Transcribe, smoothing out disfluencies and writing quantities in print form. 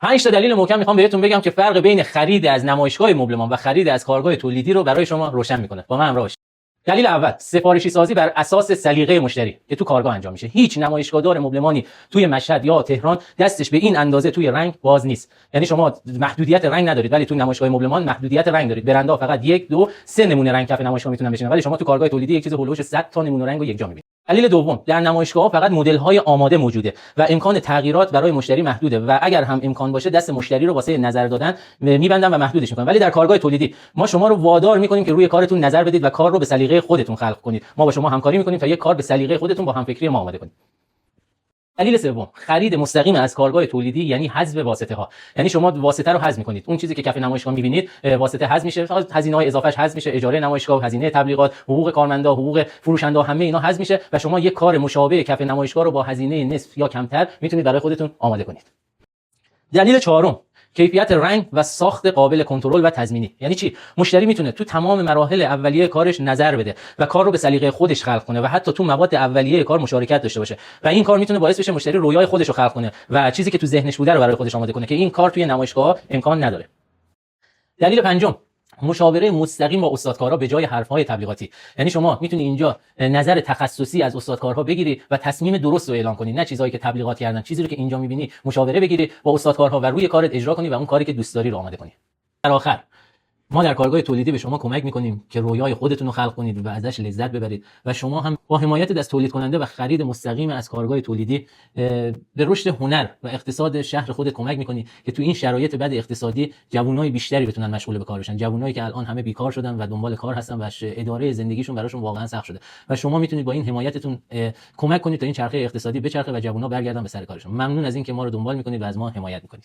5 تا دلیل محکم میخوام بهتون بگم که فرق بین خرید از نمایشگاه مبلمان و خرید از کارگاه تولیدی رو برای شما روشن میکنه. با من همراه باشید. دلیل اول، سفارشی سازی بر اساس سلیقه مشتری که تو کارگاه انجام میشه. هیچ نمایشگاهدار مبلمانی توی مشهد یا تهران دستش به این اندازه توی رنگ باز نیست. یعنی شما محدودیت رنگ ندارید، ولی تو نمایشگاه مبلمان محدودیت رنگ دارید. برندها فقط 1 2 3 نمونه رنگ کف نمایشگاه میتونن بشینن، ولی شما تو کارگاه تولیدی یک چیز هولوش 100 تا نمونه رنگو یک جا میبینید. دلیل دوم، در نمایشگاه‌ها فقط مدل‌های آماده موجوده و امکان تغییرات برای مشتری محدوده و اگر هم امکان باشه دست مشتری رو واسه نظر دادن می‌بندن و محدودش می‌کنن. ولی در کارگاه تولیدی ما شما رو وادار می‌کنیم که روی کارتون نظر بدید و کار رو به سلیقه خودتون خلق کنید. ما با شما همکاری می‌کنیم تا یک کار به سلیقه خودتون با همفکری ما آماده کنید. دلیل سوم، خرید مستقیم از کارگاه تولیدی یعنی حذف واسطه‌ها. یعنی شما واسطه رو حذف می‌کنید. اون چیزی که کف نمایشگاه می‌بینید واسطه حذف میشه، هزینه‌های اضافه‌اش حذف میشه، اجاره نمایشگاه، هزینه تبلیغات، حقوق کارمندا، حقوق فروشنده، همه اینا حذف میشه و شما یک کار مشابه کف نمایشگاه رو با هزینه نصف یا کمتر میتونید برای خودتون آماده کنید. دلیل چهارم، کیفیت رنگ و ساخت قابل کنترل و تضمینی. یعنی چی؟ مشتری میتونه تو تمام مراحل اولیه کارش نظر بده و کار رو به سلیقه خودش خلق کنه و حتی تو مواد اولیه کار مشارکت داشته باشه و این کار میتونه باعث بشه مشتری رویای خودش رو خلق کنه و چیزی که تو ذهنش بوده رو برای خودش آماده کنه که این کار توی نمایشگاه امکان نداره. دلیل پنجم، مشاوره مستقیم با استادکارها به جای حرفهای تبلیغاتی. یعنی شما میتونی اینجا نظر تخصصی از استادکارها بگیری و تصمیم درست رو اعلام کنی، نه چیزایی که تبلیغات کردن، چیزی رو که اینجا میبینی مشاوره بگیری با استادکارها و روی کارت اجرا کنی و اون کاری که دوست داری رو آماده کنی. در آخر ما در کارگاه تولیدی به شما کمک میکنیم که رویای خودتون رو خلق کنید و ازش لذت ببرید و شما هم با حمایت از تولید کننده و خرید مستقیم از کارگاه تولیدی به رشد هنر و اقتصاد شهر خودت کمک میکنی که تو این شرایط بد اقتصادی جوانای بیشتری بتونن مشغول به کار بشن، جوانایی که الان همه بیکار شدن و دنبال کار هستن و اداره زندگیشون براشون واقعا سخت شده و شما میتونید با این حمایتتون کمک کنید تا این چرخه اقتصادی بچرخه و جوانا برگردن به سر کارشون. ممنون از اینکه ما رو دنبال میکنید و از ما حمایت میکنید.